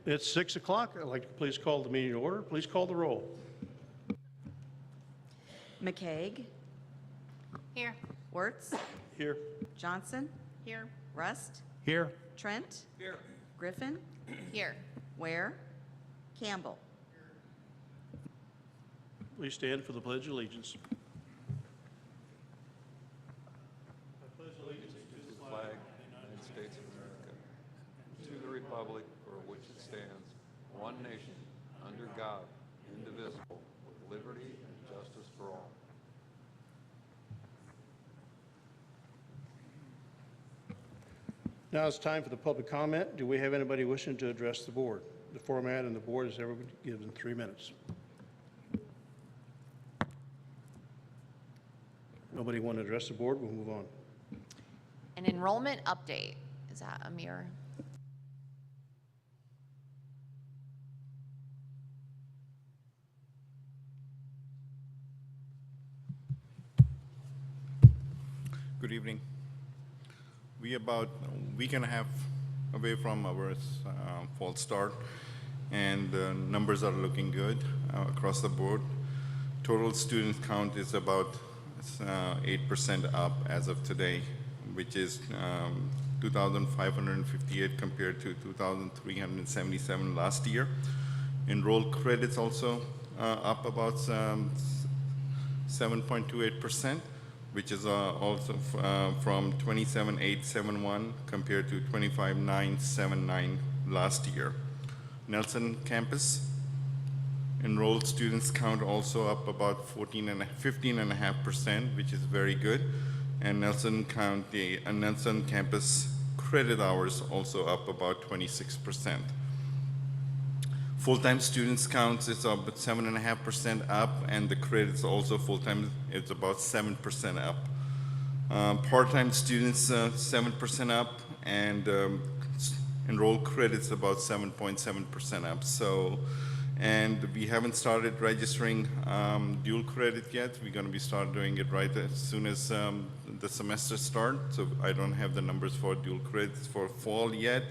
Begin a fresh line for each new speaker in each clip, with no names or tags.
It's 6 o'clock. I'd like to please call the meeting to order. Please call the roll.
McCaig.
Here.
Wertz.
Here.
Johnson.
Here.
Rust.
Here.
Trent.
Here.
Griffin.
Here.
Ware. Campbell.
Please stand for the Pledge of Allegiance.
To the flag of the United States of America, and to the republic for which it stands, one nation, under God, indivisible, with liberty and justice for all.
Now it's time for the public comment. Do we have anybody wishing to address the board? The format and the board is everyone given 3 minutes. Nobody want to address the board? We'll move on.
An enrollment update. Is that Amir?
Good evening. We about a week and a half away from our fall start, and the numbers are looking good across the board. Total student count is about 8% up as of today, which is 2,558 compared to 2,377 last year. Enrolled credits also up about 7.28%, which is also from 27,871 compared to 25,979 last year. Nelson campus enrolled students count also up about 15.5%, which is very good. And Nelson campus credit hours also up about 26%. Full-time students counts is about 7.5% up, and the credits also full-time is about 7% up. Part-time students 7% up, and enrolled credits about 7.7% up. So, and we haven't started registering dual credit yet. We're going to be start doing it right as soon as the semester starts. So I don't have the numbers for dual credits for fall yet.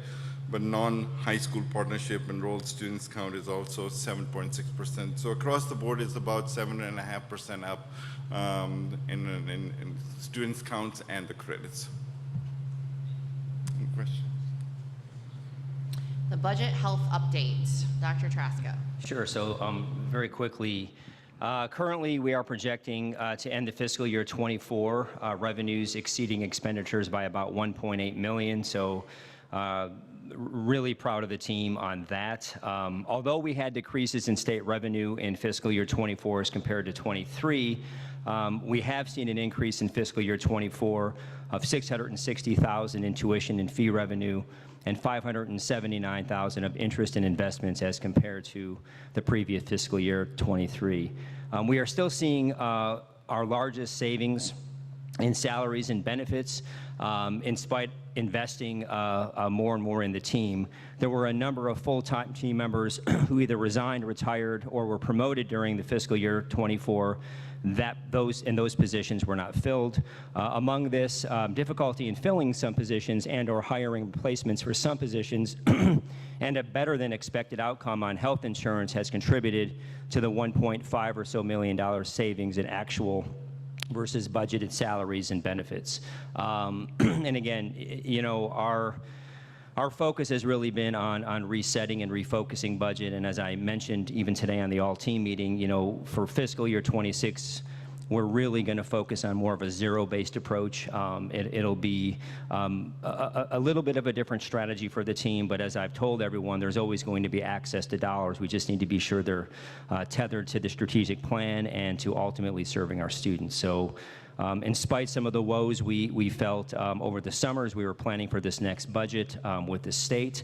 But non-high school partnership enrolled students count is also 7.6%. So across the board, it's about 7.5% up in students counts and the credits. Any questions?
The budget health update. Dr. Traska.
Sure. So very quickly, currently we are projecting to end the fiscal year 24 revenues exceeding expenditures by about 1.8 million. So really proud of the team on that. Although we had decreases in state revenue in fiscal year 24 as compared to 23, we have seen an increase in fiscal year 24 of $660,000 in tuition and fee revenue and $579,000 of interest and investments as compared to the previous fiscal year 23. We are still seeing our largest savings in salaries and benefits, in spite investing more and more in the team. There were a number of full-time team members who either resigned, retired, or were promoted during the fiscal year 24. Those positions were not filled. Among this, difficulty in filling some positions and/or hiring replacements for some positions, and a better than expected outcome on health insurance has contributed to the $1.5 or so million savings in actual versus budgeted salaries and benefits. And again, you know, our focus has really been on resetting and refocusing budget. And as I mentioned even today on the all-team meeting, you know, for fiscal year 26, we're really going to focus on more of a zero-based approach. It'll be a little bit of a different strategy for the team, but as I've told everyone, there's always going to be access to dollars. We just need to be sure they're tethered to the strategic plan and to ultimately serving our students. So in spite some of the woes we felt over the summers, we were planning for this next budget with the state.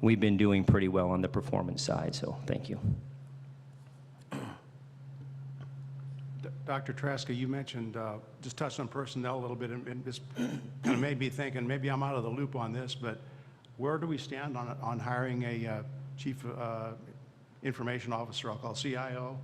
We've been doing pretty well on the performance side, so thank you.
Dr. Traska, you mentioned, just touched on personnel a little bit, and this kind of made me thinking, maybe I'm out of the loop on this, but where do we stand on hiring a chief information officer, I'll call CIO?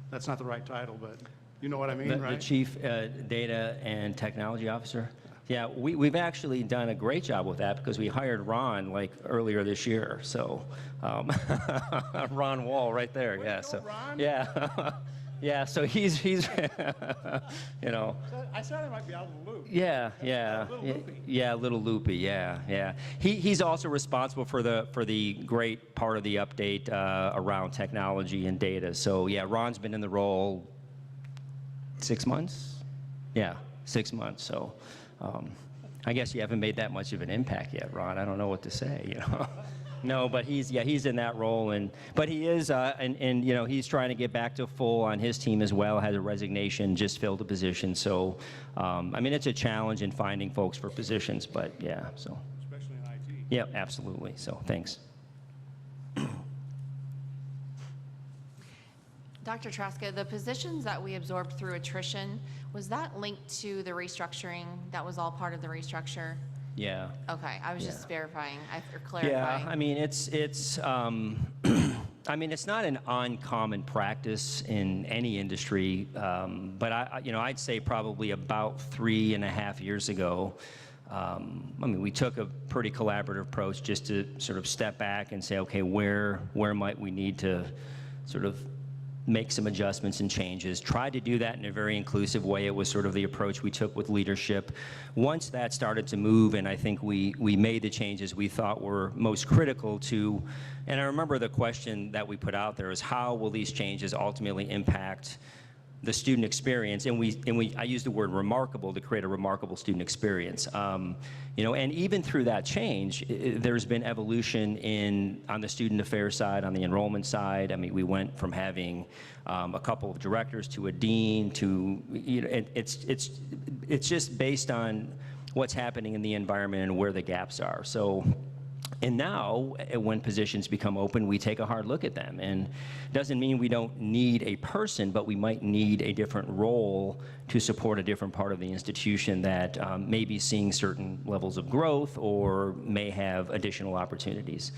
That's not the right title, but you know what I mean, right?
The chief data and technology officer? Yeah, we've actually done a great job with that because we hired Ron like earlier this year. So, Ron Wall right there. Yeah. So, yeah, yeah. So he's you know.
I thought I might be out of the loop.
Yeah,
A little loopy.
yeah, a little loopy. Yeah, yeah. He's also responsible for the great part of the update around technology and data. So yeah, Ron's been in the role 6 months. Yeah, 6 months. So. I guess you haven't made that much of an impact yet, Ron. I don't know what to say, you know. No, but he's in that role, but he is, and you know, he's trying to get back to full on his team as well. Has a resignation, just filled a position. So, I mean, it's a challenge in finding folks for positions, but yeah. So.
Especially in IT.
Yeah, absolutely. So, thanks.
Dr. Traska, the positions that we absorbed through attrition, was that linked to the restructuring? That was all part of the restructure?
Yeah.
Okay, I was
Yeah.
just verifying or clarifying.
Yeah, I mean, it's I mean, it's not an uncommon practice in any industry, but I'd say probably about 3.5 years ago, I mean, we took a pretty collaborative approach just to sort of step back and say, okay, where might we need to sort of make some adjustments and changes. Tried to do that in a very inclusive way. It was sort of the approach we took with leadership. Once that started to move, and I think we made the changes we thought were most critical to, and I remember the question that we put out there is, how will these changes ultimately impact the student experience? And I used the word remarkable to create a remarkable student experience. You know, and even through that change, there's been evolution on the student affairs side, on the enrollment side. I mean, we went from having a couple of directors to a dean to, you know, it's just based on what's happening in the environment and where the gaps are. So. And now, when positions become open, we take a hard look at them. And it doesn't mean we don't need a person, but we might need a different role to support a different part of the institution that may be seeing certain levels of growth or may have additional opportunities,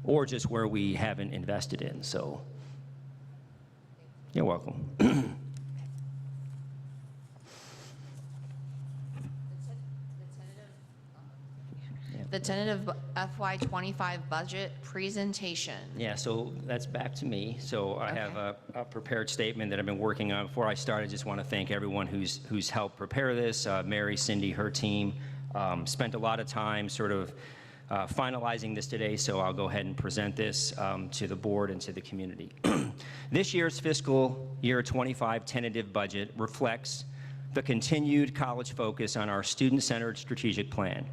or just where we haven't invested in. So, you're welcome.
The tentative FY25 budget presentation.
Yeah, so that's back to me. So I have a prepared statement that I've been working on. Before I start, I just want to thank everyone who's helped prepare this. Mary, Cindy, her team spent a lot of time sort of finalizing this today, so I'll go ahead and present this to the board and to the community. This year's fiscal year 25 tentative budget reflects the continued college focus on our student-centered strategic plan.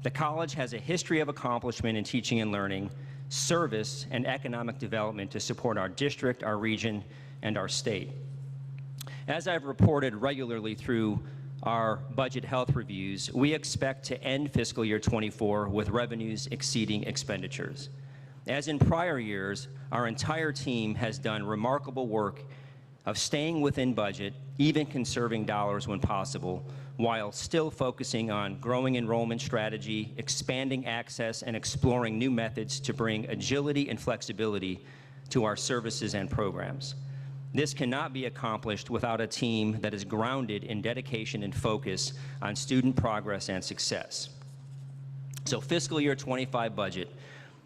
The college has a history of accomplishment in teaching and learning, service, and economic development to support our district, our region, and our state. As I've reported regularly through our budget health reviews, we expect to end fiscal year 24 with revenues exceeding expenditures. As in prior years, our entire team has done remarkable work of staying within budget, even conserving dollars when possible, while still focusing on growing enrollment strategy, expanding access, and exploring new methods to bring agility and flexibility to our services and programs. This cannot be accomplished without a team that is grounded in dedication and focus on student progress and success. So, fiscal year 25 budget.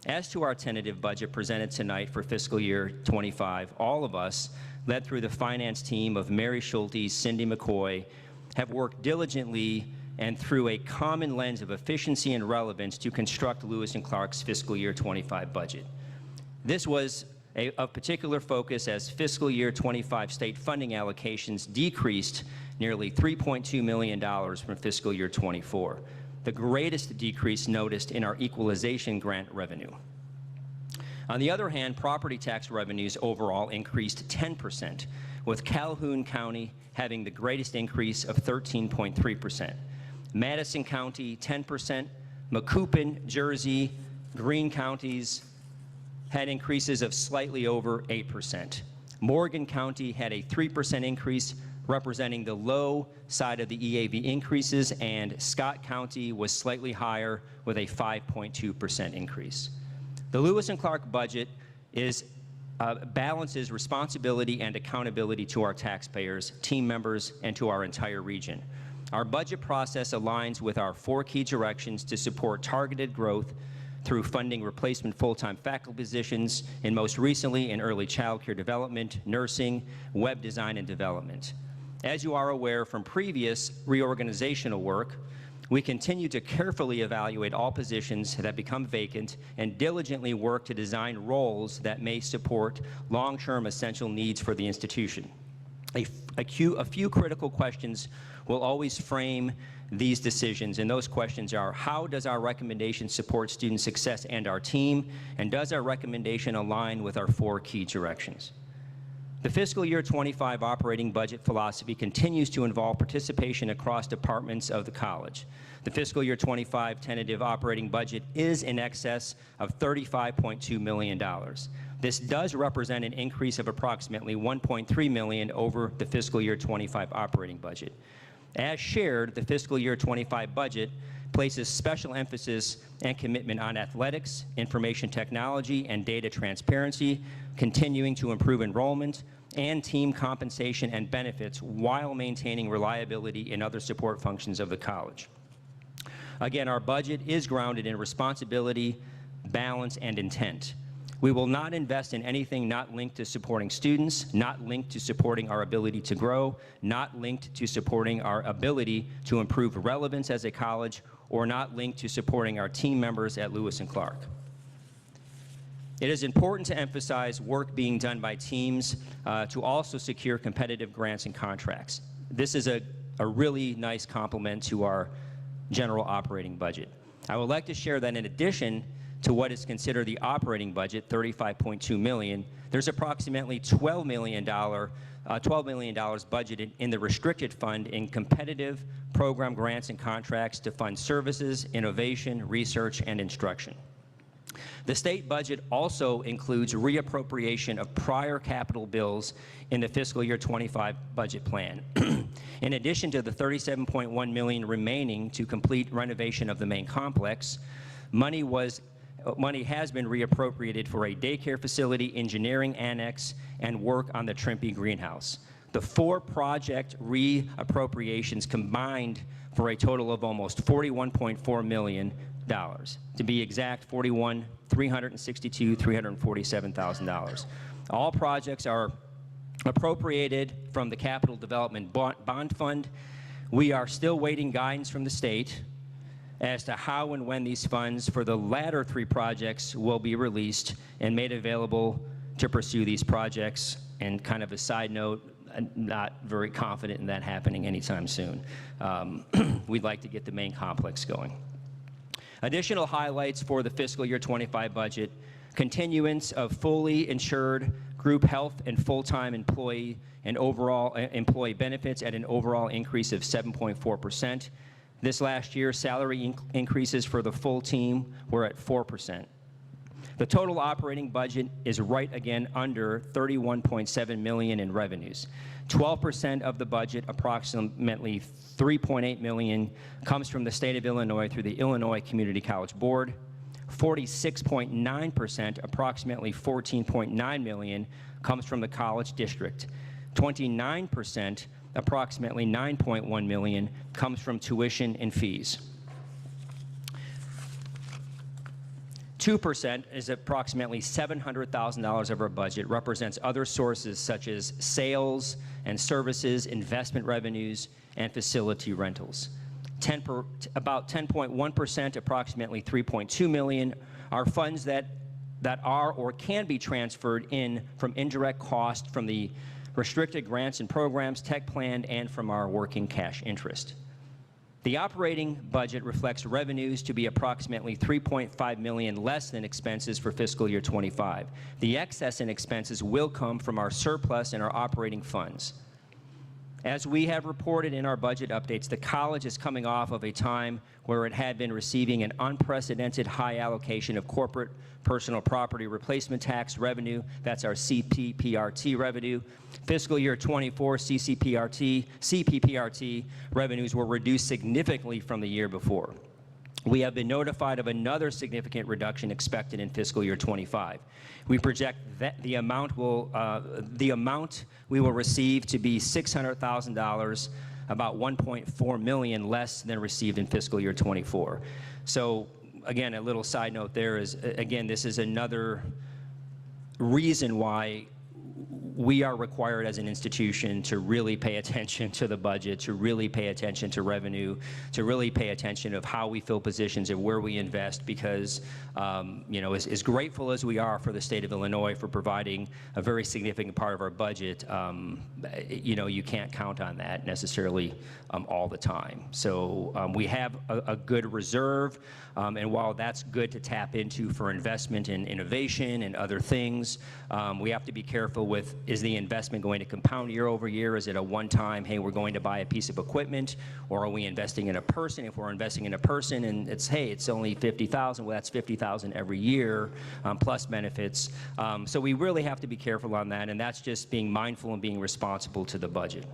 As to our tentative budget presented tonight for fiscal year 25, all of us, led through the finance team of Mary Schulte, Cindy McCoy, have worked diligently and through a common lens of efficiency and relevance to construct Lewis and Clark's fiscal year 25 budget. This was of particular focus as fiscal year 25 state funding allocations decreased nearly $3.2 million from fiscal year 24, the greatest decrease noticed in our equalization grant revenue. On the other hand, property tax revenues overall increased 10%, with Calhoun County having the greatest increase of 13.3%. Madison County, 10%. Macoupin, Jersey, Greene counties had increases of slightly over 8%. Morgan County had a 3% increase, representing the low side of the EAV increases, and Scott County was slightly higher with a 5.2% increase. The Lewis and Clark budget balances responsibility and accountability to our taxpayers, team members, and to our entire region. Our budget process aligns with our 4 key directions to support targeted growth through funding replacement full-time faculty positions, and most recently in early child care development, nursing, web design, and development. As you are aware from previous reorganizational work, we continue to carefully evaluate all positions that become vacant and diligently work to design roles that may support long-term essential needs for the institution. A few critical questions will always frame these decisions, and those questions are: how does our recommendation support student success and our team, and does our recommendation align with our 4 key directions? The fiscal year 25 operating budget philosophy continues to involve participation across departments of the college. The fiscal year 25 tentative operating budget is in excess of $35.2 million. This does represent an increase of approximately $1.3 million over the fiscal year 25 operating budget. As shared, the fiscal year 25 budget places special emphasis and commitment on athletics, information technology, and data transparency, continuing to improve enrollment and team compensation and benefits while maintaining reliability in other support functions of the college. Again, our budget is grounded in responsibility, balance, and intent. We will not invest in anything not linked to supporting students, not linked to supporting our ability to grow, not linked to supporting our ability to improve relevance as a college, or not linked to supporting our team members at Lewis and Clark. It is important to emphasize work being done by teams to also secure competitive grants and contracts. This is a really nice complement to our general operating budget. I would like to share that in addition to what is considered the operating budget, $35.2 million, there's approximately $12 million budgeted in the restricted fund in competitive program grants and contracts to fund services, innovation, research, and instruction. The state budget also includes reappropriation of prior capital bills in the fiscal year 25 budget plan. In addition to the $37.1 million remaining to complete renovation of the main complex, money has been reappropriated for a daycare facility, engineering annex, and work on the Trimpe greenhouse. The 4 project reappropriations combined for a total of almost $41.4 million. To be exact, $347,000. All projects are appropriated from the Capital Development Bond Fund. We are still waiting guidance from the state as to how and when these funds for the latter 3 projects will be released and made available to pursue these projects. And kind of a side note, I'm not very confident in that happening anytime soon. We'd like to get the main complex going. Additional highlights for the fiscal year 25 budget: continuance of fully insured group health and full-time employee and overall employee benefits at an overall increase of 7.4%. This last year, salary increases for the full team were at 4%. The total operating budget is right again under $31.7 million in revenues. 12% of the budget, approximately $3.8 million, comes from the state of Illinois through the Illinois Community College Board. 46.9%, approximately $14.9 million, comes from the college district. 29%, approximately $9.1 million, comes from tuition and fees. 2% is approximately $700,000 of our budget, represents other sources such as sales and services, investment revenues, and facility rentals. About 10.1%, approximately $3.2 million, are funds that are or can be transferred in from indirect cost from the restricted grants and programs, tech plan, and from our working cash interest. The operating budget reflects revenues to be approximately $3.5 million less than expenses for fiscal year 25. The excess in expenses will come from our surplus and our operating funds. As we have reported in our budget updates, the college is coming off of a time where it had been receiving an unprecedented high allocation of corporate personal property replacement tax revenue. That's our CPPRT revenue. Fiscal year 24 CPPRT revenues were reduced significantly from the year before. We have been notified of another significant reduction expected in fiscal year 25. We project that the amount we will receive to be $600,000 about 1.4 million less than received in fiscal year '24. So again, a little side note there is, again, this is another reason why we are required as an institution to really pay attention to the budget, to really pay attention to revenue, to really pay attention of how we fill positions and where we invest, because you know, as grateful as we are for the state of Illinois for providing a very significant part of our budget, you know, you can't count on that necessarily all the time. So we have a good reserve, and while that's good to tap into for investment in innovation and other things, we have to be careful with, is the investment going to compound year over year? Is it a one-time, hey, we're going to buy a piece of equipment, or are we investing in a person? If we're investing in a person and it's, hey, it's only $50,000, well, that's $50,000 every year, plus benefits. So we really have to be careful on that, and that's just being mindful and being responsible to the budget.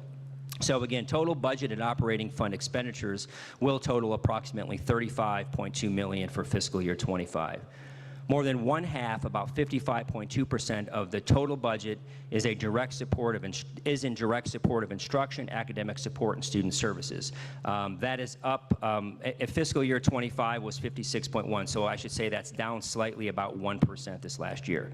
So again, total budget and operating fund expenditures will total approximately $35.2 million for fiscal year '25. More than one half, about 55.2% of the total budget is in direct support of instruction, academic support, and student services. That is up. Fiscal year '25 was 56.1, so I should say that's down slightly, about 1% this last year.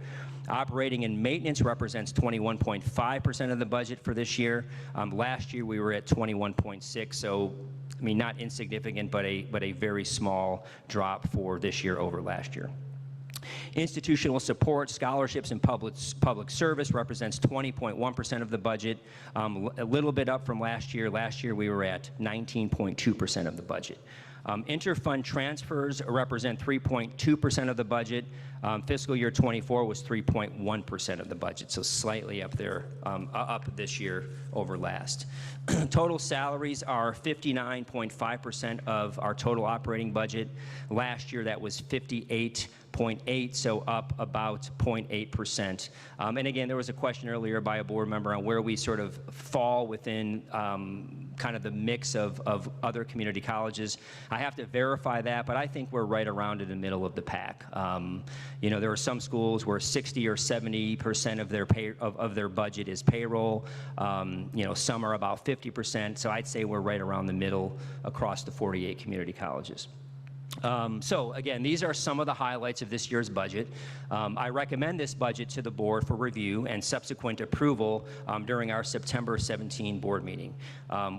Operating and maintenance represents 21.5% of the budget for this year. Last year we were at 21.6, so I mean, not insignificant, but a very small drop for this year over last year. Institutional support, scholarships, and public service represents 20.1% of the budget, a little bit up from last year. Last year we were at 19.2% of the budget. Interfund transfers represent 3.2% of the budget. Fiscal year '24 was 3.1% of the budget, so slightly up there, up this year over last. Total salaries are 59.5% of our total operating budget. Last year that was 58.8, so up about 0.8%. And again, there was a question earlier by a board member on where we sort of fall within kind of the mix of other community colleges. I have to verify that, but I think we're right around in the middle of the pack. You know, there are some schools where 60 or 70% of their budget is payroll. You know, some are about 50%, so I'd say we're right around the middle across the 48 community colleges. So again, these are some of the highlights of this year's budget. I recommend this budget to the board for review and subsequent approval during our September 17 board meeting.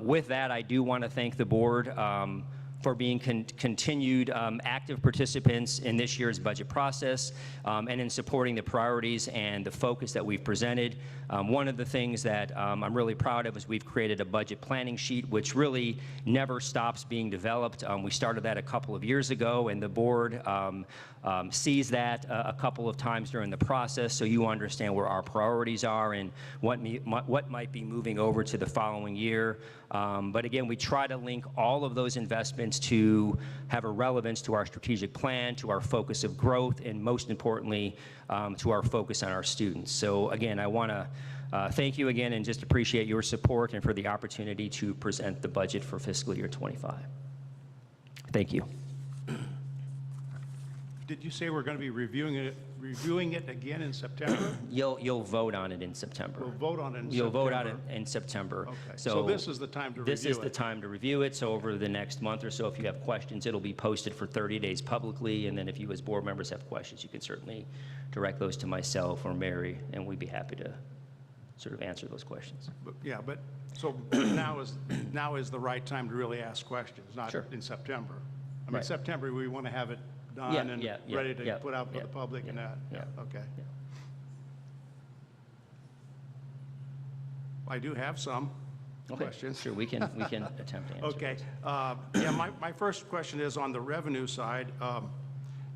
With that, I do want to thank the board for being continued active participants in this year's budget process and in supporting the priorities and the focus that we've presented. One of the things that I'm really proud of is we've created a budget planning sheet, which really never stops being developed. We started that a couple of years ago, and the board sees that a couple of times during the process, so you understand where our priorities are and what might be moving over to the following year. But again, we try to link all of those investments to have a relevance to our strategic plan, to our focus of growth, and most importantly, to our focus on our students. So again, I want to thank you again and just appreciate your support and for the opportunity to present the budget for fiscal year '25. Thank you.
Did you say we're going to be reviewing it again in September?
You'll vote on it in September.
We'll vote on it in September.
You'll vote on it in September.
Okay. So this is the time to review it.
This is the time to review it. So over the next month or so, if you have questions, it'll be posted for 30 days publicly. And then if you as board members have questions, you can certainly direct those to myself or Mary, and we'd be happy to sort of answer those questions.
But so now is the right time to really ask questions, not
Sure.
in September. I mean,
Right.
September, we want to have it done and ready to put out for the public and that.
Yeah.
Okay.
Yeah.
I do have some
Okay.
questions.
Sure, we can attempt to answer.
Okay.
those.
My first question is on the revenue side.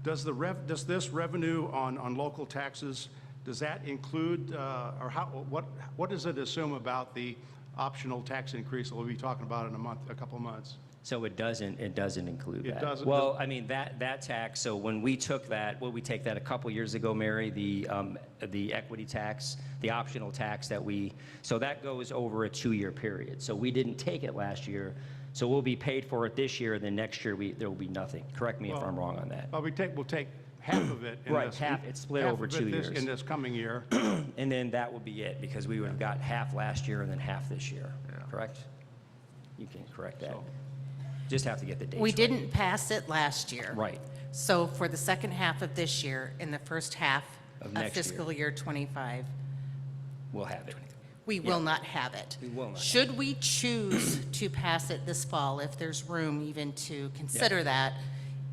Does this revenue on local taxes, does that include, or what does it assume about the optional tax increase that we'll be talking about in a couple of months?
So it doesn't include that.
It doesn't?
Well, I mean, that tax, so when we took that, we take that a couple years ago, Mary, the equity tax, the optional tax so that goes over a 2-year period. So we didn't take it last year, so we'll be paid for it this year, then next year there will be nothing. Correct me if I'm wrong on that.
Well, we'll take half of it.
Right, half, it's split over 2 years.
In this coming year.
And then that will be it, because we would have got half last year and then half this year, correct? you can correct that. Just have to get the dates
We
right.
didn't pass it last year.
Right.
So for the second half of this year and the first half
Of
of
next
fiscal year '25,
We'll have it.
we will not have it.
We will not have
Should we choose to pass it this fall, if there's room even to consider that,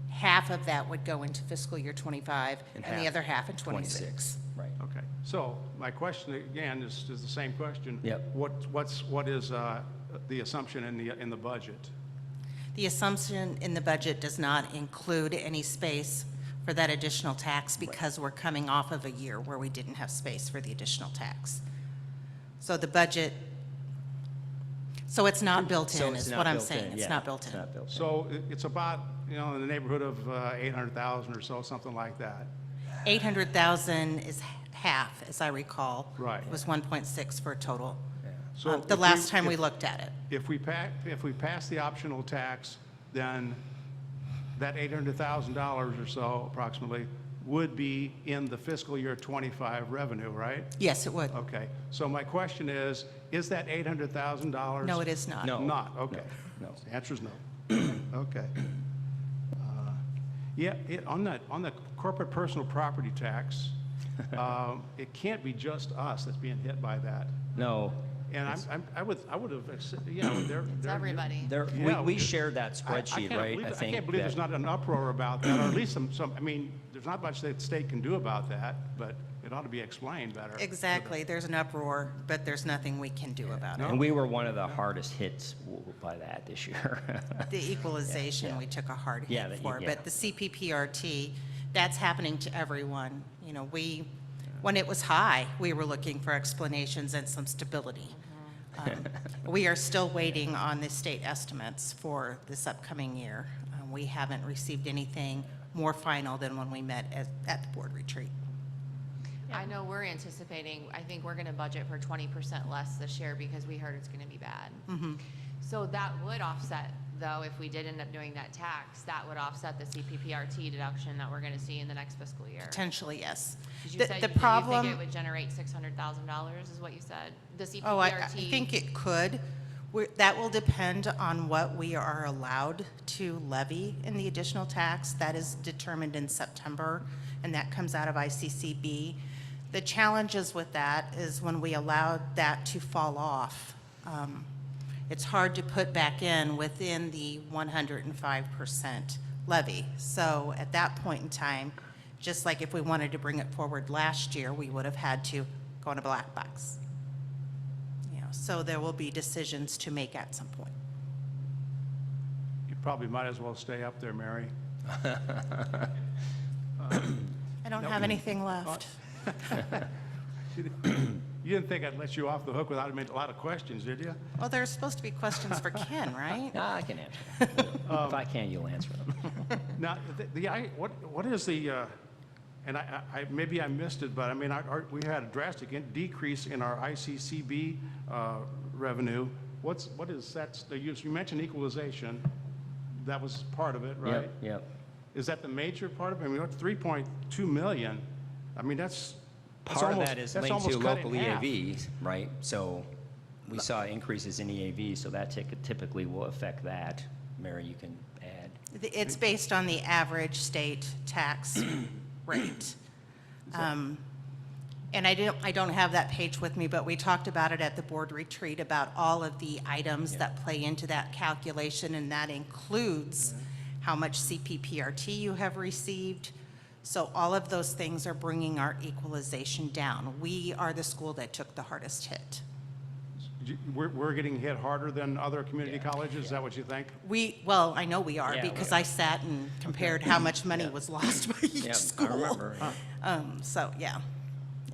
half of that would go into fiscal year '25 and the
half
other half in '26.
Right.
Okay, so my question again is the same question.
Yep.
What is the assumption in the budget?
The assumption in the budget does not include any space for that additional tax because we're coming off of a year where we didn't have space for the additional tax. So the budget, so it's not built
So
in,
it's
is
not
what I'm
built
saying.
in,
It's
yeah,
not built
it's
in.
not built in.
So it's about, in the neighborhood of 800,000 or so, something like that.
800,000 is half, as I recall.
Right.
It was 1.6 for a total.
So
The
if
last time we
if-
looked at it.
If we pass the optional tax, then that $800,000 or so approximately would be in the fiscal year '25 revenue, right?
Yes, it would.
Okay, so my question is that $800,000?
No, it is not.
No.
Not, okay.
No.
The answer is no. Okay. Yeah, on the corporate personal property tax, it can't be just us that's being hit by that.
No.
And I would have, they're.
It's everybody.
There,
Yeah,
we
it-
shared that spreadsheet, right?
I
think
can't believe there's
that-
not an uproar about that, or at least there's not much that the state can do about that, but it ought to be explained better.
Exactly. There's an uproar, but there's nothing we can do about it.
And we were one of the hardest hits by that this year.
The equalization, we took a hard
Yeah,
hit for,
yeah.
but the CPPRT, that's happening to everyone. When it was high, we were looking for explanations and some stability. We are still waiting on the state estimates for this upcoming year. We haven't received anything more final than when we met at the board retreat.
I know we're anticipating, I think we're gonna budget for 20% less this year because we heard it's gonna be bad. So that would offset, though, if we did end up doing that tax, that would offset the CPPRT deduction that we're gonna see in the next fiscal year.
Potentially, yes.
Because you
The-
said
the
you think
problem-
it would generate $600,000 is what you said? The
Oh, I
CPPRT?
think it could. That will depend on what we are allowed to levy in the additional tax. That is determined in September, and that comes out of ICCB. The challenges with that is when we allow that to fall off, it's hard to put back in within the 105% levy. So at that point in time, just like if we wanted to bring it forward last year, we would have had to go in a black box. So there will be decisions to make at some point.
You probably might as well stay up there, Mary.
I don't have anything left.
You didn't think I'd let you off the hook without a lot of questions, did you?
Well, there's supposed to be questions for Ken, right?
Nah, I can answer them. If I can, you'll answer them.
Now, what is the, and maybe I missed it, but I mean, we had a drastic decrease in our ICCB revenue. What is that? You mentioned equalization. That was part of it, right?
Yep.
Is that the major part of it? I mean, what's 3.2 million? I mean, that's
Part of
almost-
that is
that's
linked to
almost cut in
local
half.
EAVs, right? So we saw increases in EAVs, so that typically will affect that. Mary, you can add.
It's based on the average state tax rate. And I don't have that page with me, but we talked about it at the board retreat about all of the items that play into that calculation, and that includes how much CPPRT you have received. So all of those things are bringing our equalization down. We are the school that took the hardest hit.
We're getting hit harder than other community colleges, is that what you think?
Well, I know we are,
Yeah, we
because
are.
I sat and compared how much money was lost by each
Yeah,
school.
I remember.
So, yeah.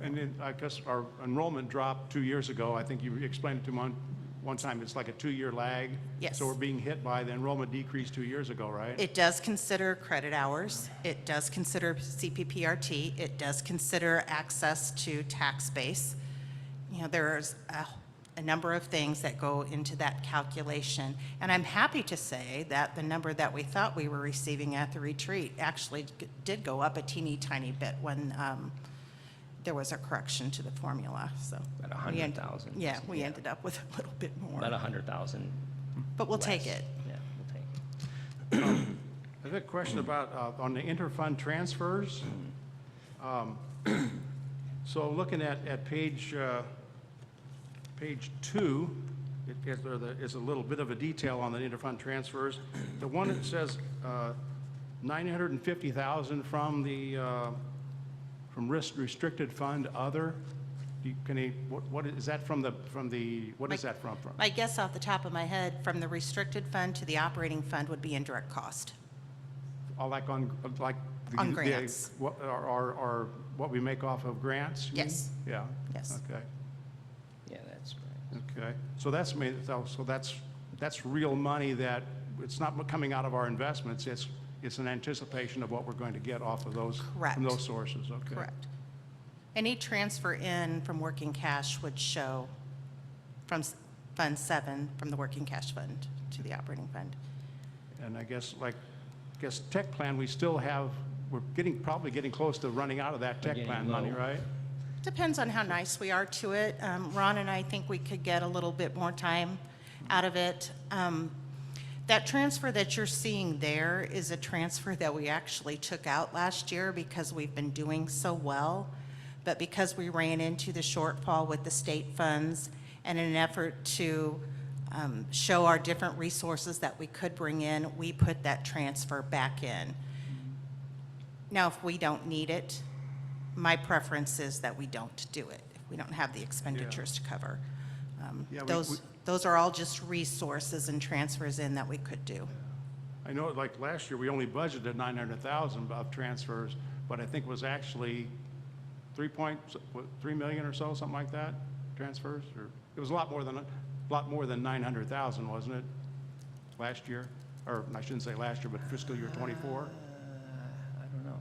And then I guess our enrollment dropped 2 years ago. I think you explained it to me one time, it's like a 2-year lag.
Yes.
So we're being hit by the enrollment decrease 2 years ago, right?
It does consider credit hours. It does consider CPPRT. It does consider access to tax base. There's a number of things that go into that calculation. And I'm happy to say that the number that we thought we were receiving at the retreat actually did go up a teeny tiny bit when there was a correction to the formula, so.
About 100,000.
We ended up with a little bit more.
About 100,000
But we'll take
less.
it.
Yeah, we'll take it.
I have a question about, on the interfund transfers. So looking at page 2, is a little bit of a detail on the interfund transfers. The one that says $950,000 from the, from restricted fund other, what is that from what is that from?
My guess off the top of my head, from the restricted fund to the operating fund would be indirect cost.
All like on
grants.
Or what we make off of grants? you mean?
Yes.
Yeah?
Yes.
Okay.
Yeah, that's right.
Okay, so that's real money that, it's not coming out of our investments, it's an anticipation of what we're going to get off of those,
Correct.
from those sources, okay?
Correct. Any transfer in from working cash would show from Fund 7, from the working cash fund to the operating fund.
And I guess, tech plan, we still have, we're probably getting close to running out of that tech
getting
plan money,
low.
right?
Depends on how nice we are to it. Ron and I think we could get a little bit more time out of it. That transfer that you're seeing there is a transfer that we actually took out last year because we've been doing so well. But because we ran into the shortfall with the state funds and in an effort to show our different resources that we could bring in, we put that transfer back in. Now, if we don't need it, my preference is that we don't do it, if we don't have the expenditures to cover.
Yeah,
Those are all just resources and transfers in that we could do.
I know, like last year, we only budgeted 900,000 of transfers, but I think it was actually 3 million or so, something like that, transfers, or it was a lot more than 900,000, wasn't it, last year? Or I shouldn't say last year, but fiscal year '24?
I don't know.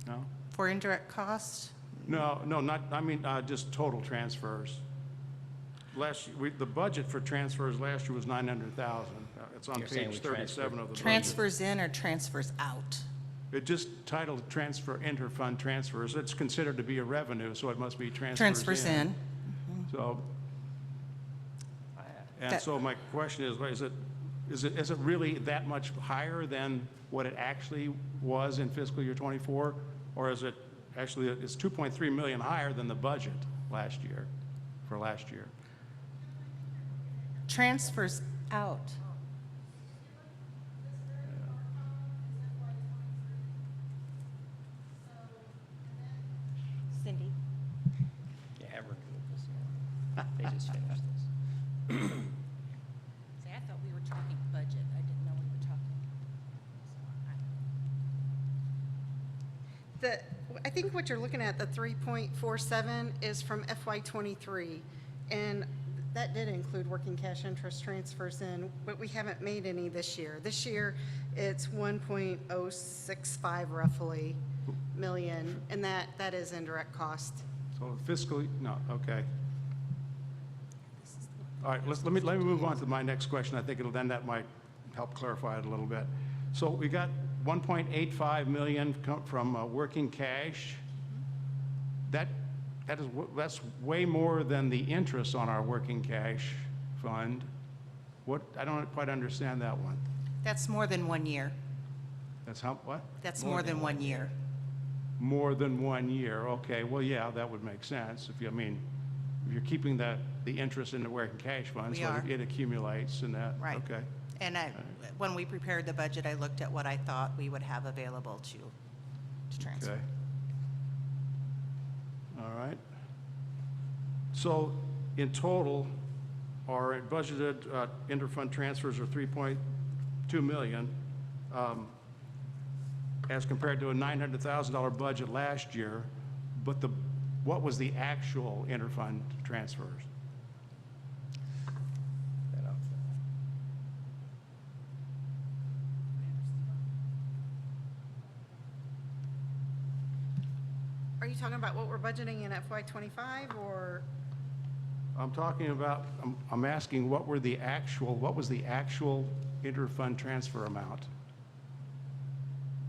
No?
For indirect costs,
No, not, I mean, just total transfers. The budget for transfers last year was 900,000. It's on
You're saying
page
we
37 of the budget.
transfers in or transfers out?
It just titled transfer, interfund transfers. It's considered to be a revenue, so it must be transfers
Transfers in.
So, and
That-
so my question is it really that much higher than what it actually was in fiscal year '24? Or is it actually, it's 2.3 million higher than the budget last year, for last year?
Transfers out. Cindy?
Yeah, we're good with this. They just finished this.
See, I thought we were talking budget. I didn't know we were talking.
I think what you're looking at, the 3.47 is from FY '23, and that did include working cash interest transfers in, but we haven't made any this year. This year, it's 1.065 roughly million, and that is indirect cost.
So fiscal, no, okay. All right, let me move on to my next question. I think that might help clarify it a little bit. So we got 1.85 million from working cash. That's way more than the interest on our working cash fund. I don't quite understand that one.
That's more than 1 year.
That's what?
That's more than 1 year.
More than 1 year, okay, well, yeah, that would make sense. If you're keeping the interest in the working cash funds,
We
so
are.
it accumulates and that,
Right.
okay.
And when we prepared the budget, I looked at what I thought we would have available to transfer.
Okay. All right. So in total, our budgeted interfund transfers are 3.2 million, as compared to a $900,000 budget last year. But what was the actual interfund transfers?
Are you talking about what we're budgeting in FY '25, or?
I'm talking about, I'm asking what was the actual interfund transfer amount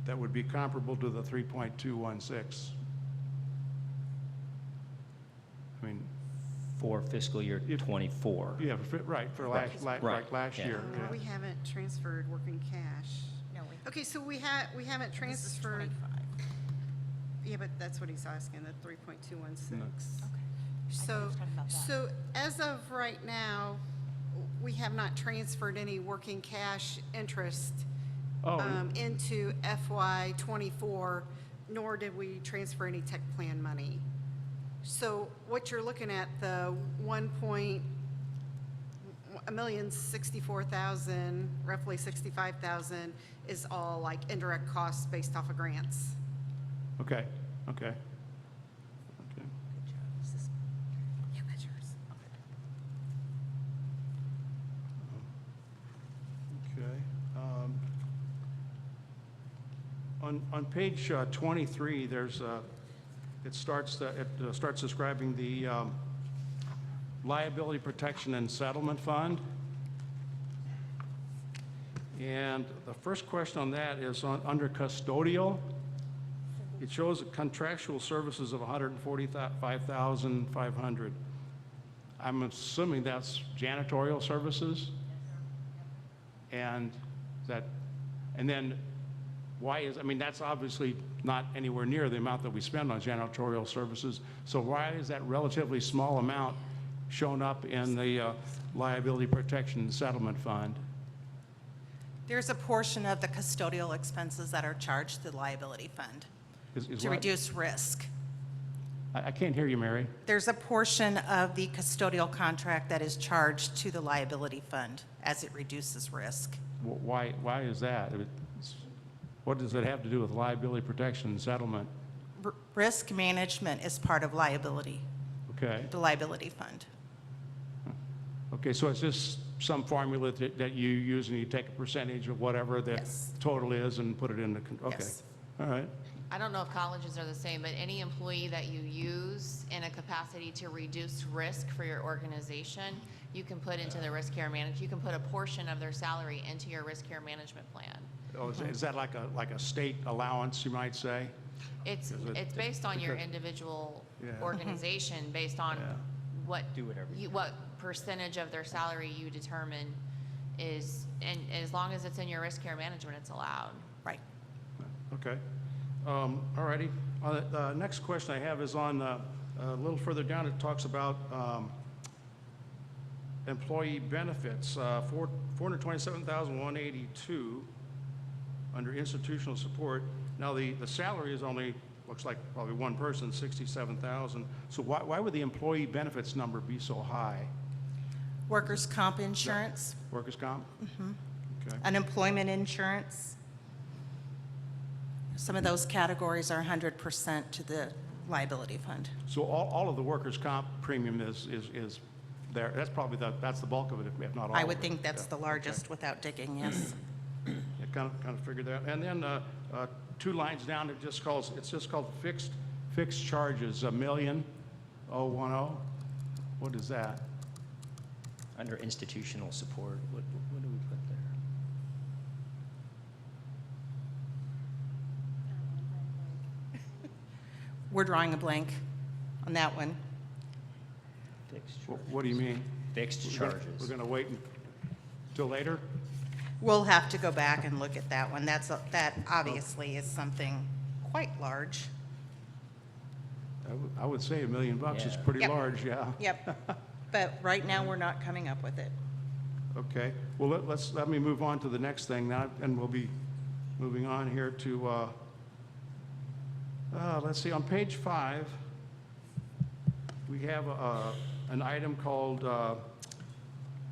that would be comparable to the 3.216? I mean,
for fiscal year '24.
Yeah, right, for last
Yeah.
year.
No, we haven't transferred working cash.
No, we
Okay, so we haven't
This is
transferred,
25.
yeah, but that's what he's asking, the 3.216.
Okay.
So,
was talking about that.
so as of right now, we have not transferred any working cash interest
Oh,
into FY '24, nor did we transfer any tech plan money. So what you're looking at, the $1,064,000, roughly 65,000, is all like indirect costs based off of grants.
okay, okay. Okay.
Yeah, that's yours.
Okay. On page 23, there's it starts describing the liability protection and settlement fund. And the first question on that is under custodial. It shows contractual services of $145,500. I'm assuming that's janitorial services? And then why is, I mean, that's obviously not anywhere near the amount that we spend on janitorial services. So why is that relatively small amount shown up in the liability protection and settlement fund?
There's a portion of the custodial expenses that are charged to the liability fund
Is
to
what?
reduce risk.
I can't hear you, Mary.
There's a portion of the custodial contract that is charged to the liability fund as it reduces risk.
Why is that? What does it have to do with liability protection and settlement?
Risk management is part of liability,
Okay.
the liability fund.
Okay, so it's just some formula that you use and you take a percentage of whatever the
Yes.
total is and put it in the, okay.
Yes.
All right.
I don't know if colleges are the same, but any employee that you use in a capacity to reduce risk for your organization, you can put into the risk care management. You can put a portion of their salary into your risk care management plan.
Oh, is that like a state allowance, you might say?
It's
Is it-
based on your
because-
individual
Yeah.
organization, based on
Yeah.
what
Do whatever you
what percentage of their salary you determine is, and as long as it's in your risk care management, it's allowed.
Right.
Okay. All righty. The next question I have is on, a little further down, it talks about employee benefits, $427,182 under institutional support. Now, the salary is only, looks like probably one person, 67,000. So why would the employee benefits number be so high?
Workers' comp insurance,
Workers' comp? Okay.
unemployment insurance. Some of those categories are 100% to the liability fund.
So all of the workers' comp premium is there. That's probably that's the bulk of it, if not all
I
of
would
it.
think that's
Yeah,
the
okay.
largest without digging, yes.
Yeah, kind of figured that. And then two lines down, it's just called fixed charges, $1,010,010. What is that?
Under institutional support, what do we put there?
We're drawing a blank on that one.
Fixed
What do you mean?
Fixed
We're
charges.
going to wait until later?
We'll have to go back and look at that one. That obviously is something quite large.
I would say $1 million is
Yeah.
pretty
Yep.
large, yeah.
Yep. But right now, we're not coming up with it.
Okay, well, let me move on to the next thing now, and we'll be moving on here to, let's see, on page 5, we have an item called,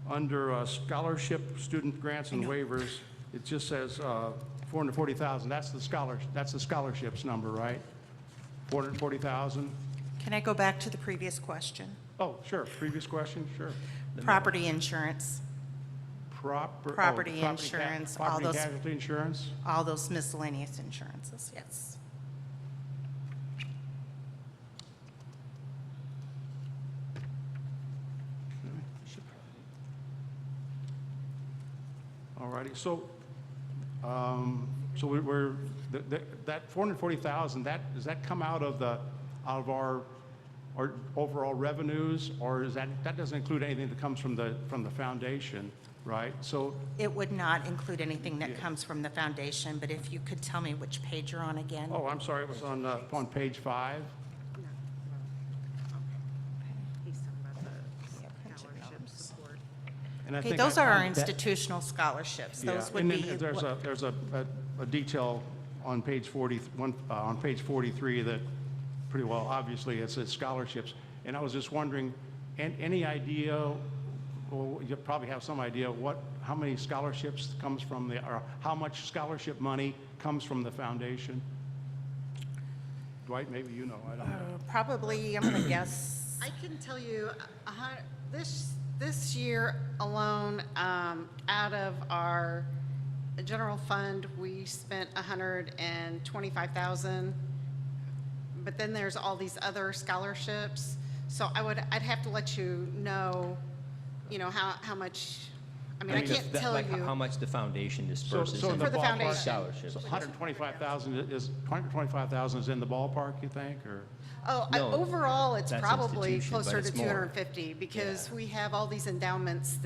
under scholarship, student grants and waivers, it just says $440,000. That's the scholarships number, right? $440,000?
Can I go back to the previous question?
Oh, sure, previous question, sure.
Property insurance, Property
ca-
insurance, all
Property
those-
casualty insurance?
all those miscellaneous insurances, yes.
All righty, so that $440,000, does that come out of our or overall revenues, or is that doesn't include anything that comes from the foundation, right? So,
It would not include anything that comes from the foundation, but if you could tell me which page you're on again?
oh, I'm sorry, it was on page 5.
He's talking about the scholarship support.
And I
Okay,
think
those
I
are our
found that-
institutional scholarships.
Yeah,
Those would
and
be.
then there's a detail on page 43 that pretty well, obviously, it says scholarships. And I was just wondering, any idea, well, you probably have some idea, how many scholarships comes from or how much scholarship money comes from the foundation? Dwight, maybe you know, I don't know.
Probably, I'm going to guess,
I can tell you, this year alone, out of our general fund, we spent 125,000. But then there's all these other scholarships. So I'd have to let you know, how much, I can't tell
Like
you.
how much the foundation disperses
So
in
in the
For the
ballpark-
foundation.
scholarships.
So 125,000 is in the ballpark, you think, or?
Oh,
No,
overall, it's
that's
probably
institution, but
closer to
it's more.
250 because we have all these endowments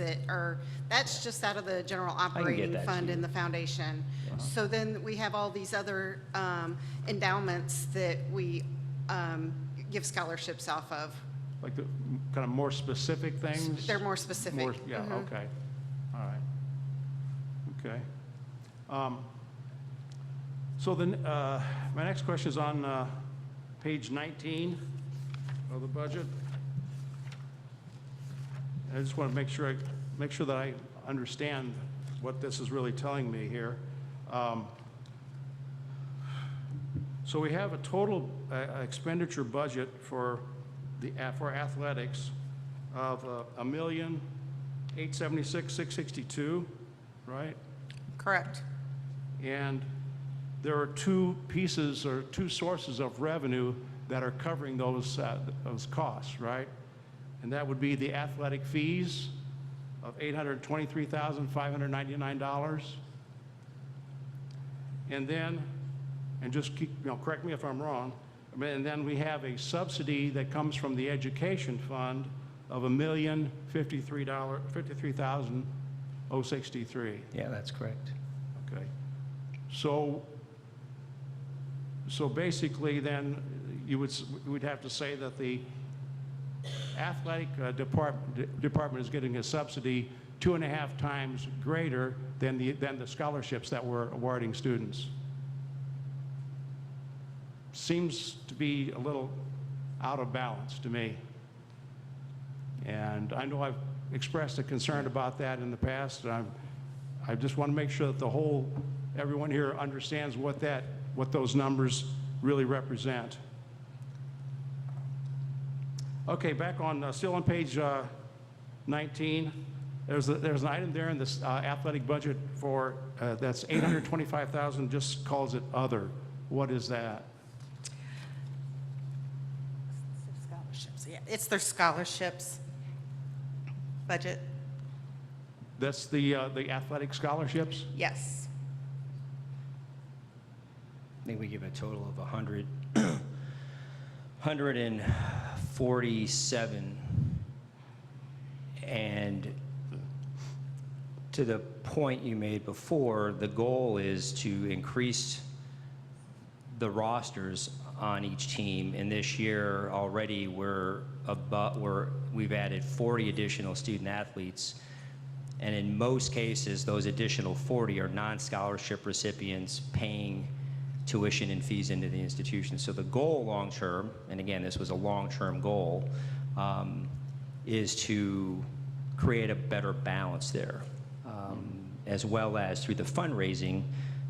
that's just out of the general
get
operating
that
fund
too.
in the foundation. So then we have all these other endowments that we give scholarships off of.
Like the kind of more specific things?
They're more specific.
Yeah, okay. All right. Okay. So then, my next question is on page 19 of the budget. I just want to make sure that I understand what this is really telling me here. So we have a total expenditure budget for athletics of $1,876,662, right?
correct.
And there are two pieces or two sources of revenue that are covering those costs, right? And that would be the athletic fees of $823,599. And then, and just keep, correct me if I'm wrong, and then we have a subsidy that comes from the education fund of $1,053,063.
Yeah, that's correct.
Okay. So basically then, we'd have to say that the athletic department is getting a subsidy 2.5 times greater than the scholarships that we're awarding students. Seems to be a little out of balance to me. And I know I've expressed a concern about that in the past, and I just want to make sure that everyone here understands what those numbers really represent. Okay, back on, still on page 19, there's an item there in this athletic budget for, that's $825,000, just calls it other. What is that?
Scholarships, yeah, it's their scholarships budget,
That's the athletic scholarships?
yes.
I think we give a total of 147. And to the point you made before, the goal is to increase the rosters on each team. And this year already we've added 40 additional student athletes. And in most cases, those additional 40 are non-scholarship recipients paying tuition and fees into the institution. So the goal long-term, and again, this was a long-term goal, is to create a better balance there, as well as through the fundraising,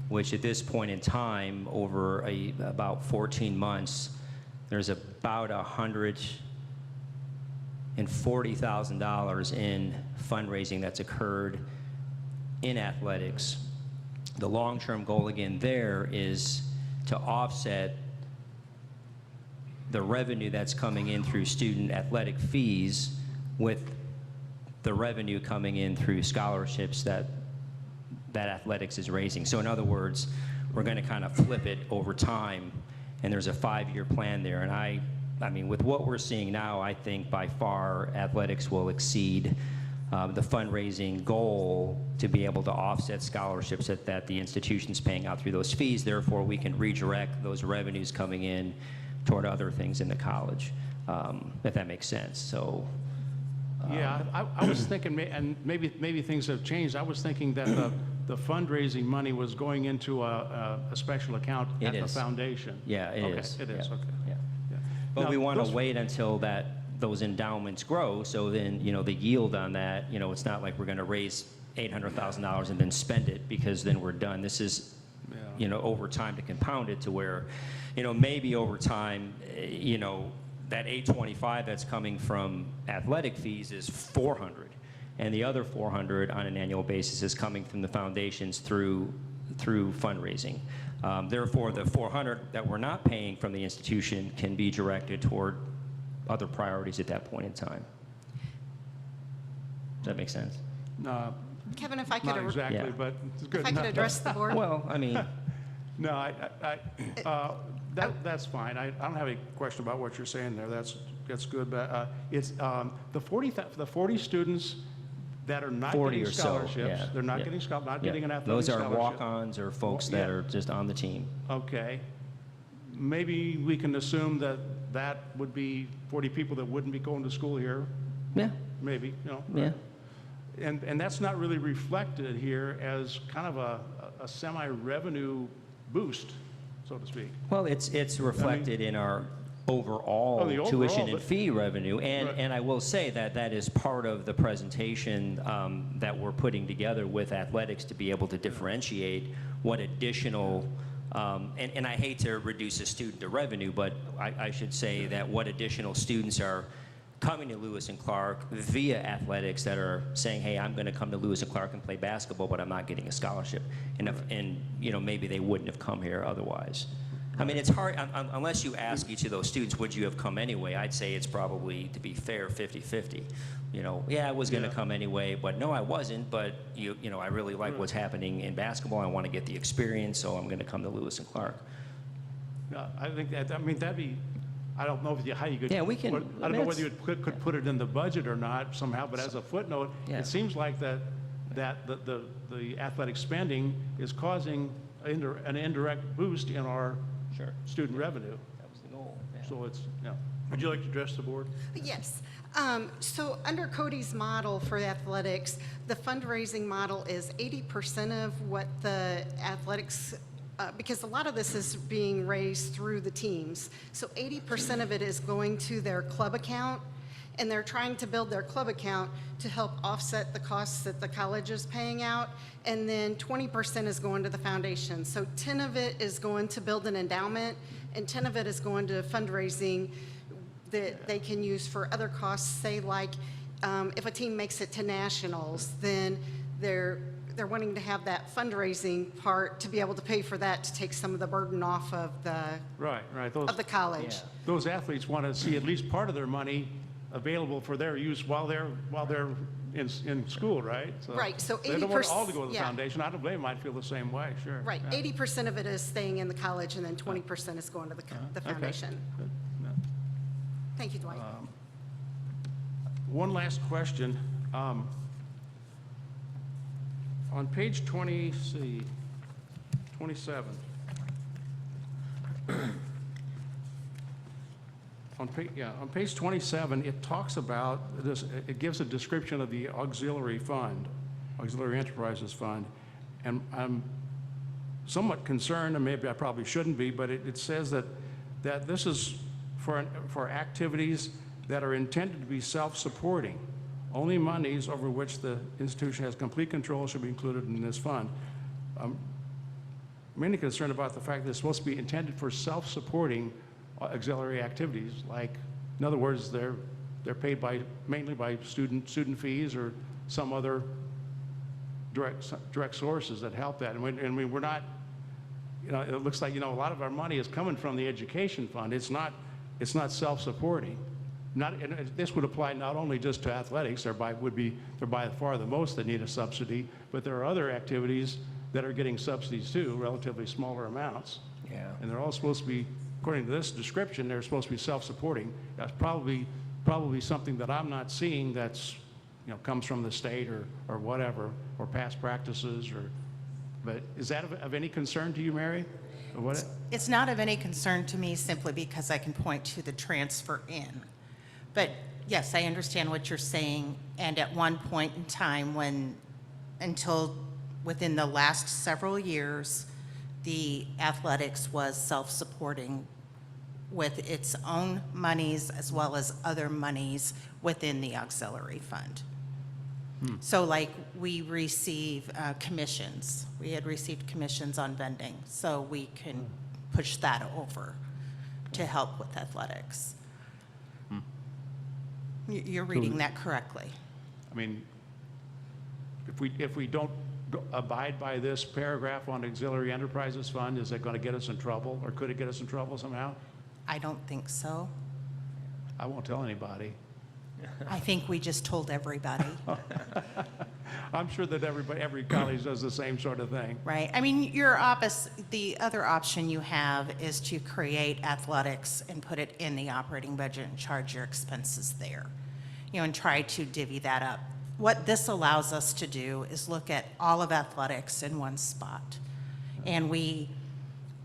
which at this point in time, over about 14 months, there's about $140,000 in fundraising that's occurred in athletics. The long-term goal again there is to offset the revenue that's coming in through student athletic fees with the revenue coming in through scholarships that athletics is raising. So in other words, we're going to kind of flip it over time, and there's a 5-year plan there. And I I mean, with what we're seeing now, I think by far athletics will exceed the fundraising goal to be able to offset scholarships that the institution's paying out through those fees. Therefore, we can redirect those revenues coming in toward other things in the college, if that makes sense. So,
Yeah, I was thinking, and maybe things have changed. I was thinking that the fundraising money was going into a special account at the foundation.
Yeah, it is.
Okay, it is,
Yeah,
okay.
yeah.
Yeah.
But
Now,
we want to
those-
wait until those endowments grow, so then, the yield on that, it's not like we're going to raise $800,000 and then spend it because then we're done. This is, over time to compound it to where, maybe over time, that 825 that's coming from athletic fees is 400, and the other 400 on an annual basis is coming from the foundations through fundraising. Therefore, the 400 that we're not paying from the institution can be directed toward other priorities at that point in time. Does that make sense?
Kevin, if I could,
Not exactly,
Yeah.
but it's good
if I
enough.
could address the board?
Well, I mean,
No, that's fine. I don't have any question about what you're saying there. That's good, but it's the 40 students that are not
40
getting
or so,
scholarships.
yeah,
They're not
yeah.
getting not
yeah.
getting an athletic
Those are
scholarship.
walk-ons or folks that
Yeah.
are just on the team.
Okay. Maybe we can assume that would be 40 people that wouldn't be going to school here,
Yeah,
maybe,
yeah.
And that's not really reflected here as kind of a semi-revenue boost, so to speak.
Well, it's reflected in our overall
Oh, the overall,
tuition and
but-
fee revenue, and
Right.
and I will say that is part of the presentation that we're putting together with athletics to be able to differentiate what additional, and I hate to reduce a student to revenue, but I should say that what additional students are coming to Lewis and Clark via athletics that are saying, hey, I'm going to come to Lewis and Clark and play basketball, but I'm not getting a scholarship. And maybe they wouldn't have come here otherwise. I mean, it's hard, unless you ask each of those students, would you have come anyway? I'd say it's probably, to be fair, 50-50. Yeah, I was going to come anyway, but no, I wasn't, but I really like what's happening in basketball. I want to get the experience, so I'm going to come to Lewis and Clark.
I think that'd be, I don't know how you could.
Yeah, we can-
I don't know whether you could put it in the budget or not somehow, but as a footnote,
Yeah.
it seems like that the athletic spending is causing an indirect boost in our
Sure.
student revenue.
That was the goal. Yeah.
So it's,
Would you like to address the board?
Yes. So under Cody's model for athletics, the fundraising model is 80% of what the athletics, because a lot of this is being raised through the teams. So 80% of it is going to their club account, and they're trying to build their club account to help offset the costs that the college is paying out. And then 20% is going to the foundation. So 10 of it is going to build an endowment, and 10 of it is going to fundraising that they can use for other costs, say like if a team makes it to nationals, then they're wanting to have that fundraising part to be able to pay for that, to take some of the burden off of the
right.
of the college.
Yeah.
Those athletes want to see at least part of their money available for their use while they're in school, right?
Right, so
They don't want it all to
80%,
go to the
yeah.
foundation. I don't blame them. I'd feel the same way, sure.
Right,
Yeah.
80% of it is staying in the college, and then 20% is going to the
Okay.
foundation.
Good. Yeah.
Thank you, Dwight.
One last question. On page 27, on page 27, it talks about this, it gives a description of the auxiliary fund, auxiliary enterprises fund, and I'm somewhat concerned, and maybe I probably shouldn't be, but it says that this is for activities that are intended to be self-supporting. Only monies over which the institution has complete control should be included in this fund. I'm mainly concerned about the fact that it's supposed to be intended for self-supporting auxiliary activities, like, in other words, they're paid mainly by student fees or some other direct sources that help that. And we're not, it looks like, a lot of our money is coming from the education fund. It's not self-supporting. And this would apply not only just to athletics, they're by far the most that need a subsidy, but there are other activities that are getting subsidies too, relatively smaller amounts.
Yeah.
And they're all supposed to be according to this description, they're supposed to be self-supporting. That's probably something that I'm not seeing that's, comes from the state or whatever, or past practices, but is that of any concern to you, Mary? Or what?
It's not of any concern to me simply because I can point to the transfer in. But yes, I understand what you're saying. And at one point in time until within the last several years, the athletics was self-supporting with its own monies as well as other monies within the auxiliary fund. So like we receive commissions. We had received commissions on vending, so we can push that over to help with athletics. You're reading that correctly.
I mean, if we don't abide by this paragraph on auxiliary enterprises fund, is it going to get us in trouble, or could it get us in trouble somehow?
I don't think so.
I won't tell anybody.
I think we just told everybody,
I'm sure that every college does the same sort of thing.
right? I mean, the other option you have is to create athletics and put it in the operating budget and charge your expenses there, and try to divvy that up. What this allows us to do is look at all of athletics in one spot. And we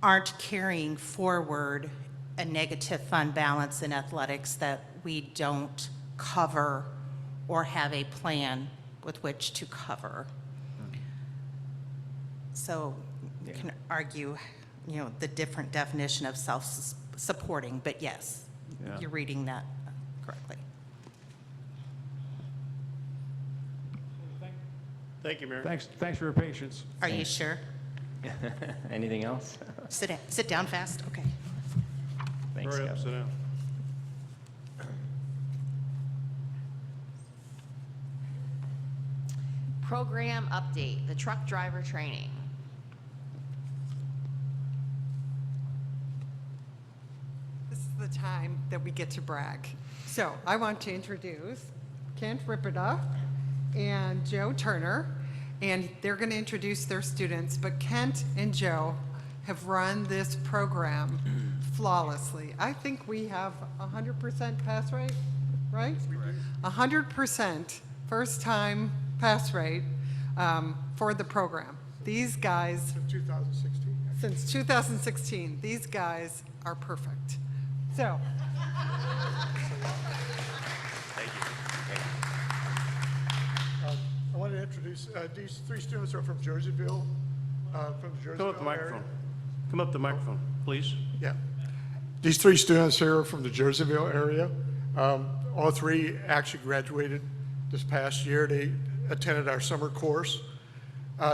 aren't carrying forward a negative fund balance in athletics that we don't cover or have a plan with which to cover. So you can argue, the different definition of self-supporting, but yes,
Yeah.
you're reading that correctly.
Thank you, Mary.
Thanks for your patience.
Are you sure?
Anything else?
Sit down fast, okay.
Thanks,
Hurry up,
Kevin.
sit down.
Program update, the truck driver training.
This is the time that we get to brag. So I want to introduce Kent Ripida and Joe Turner, and they're going to introduce their students, but Kent and Joe have run this program flawlessly. I think we have 100% pass rate, right? 100% first time pass rate for the program. These guys, since 2016, these guys are perfect. So,
I want to introduce, these three students are from Jerseyville, from the Jerseyville
Come up to the microphone.
area.
Come up to the microphone, please.
Yeah. These three students here are from the Jerseyville area. All three actually graduated this past year. They attended our summer course.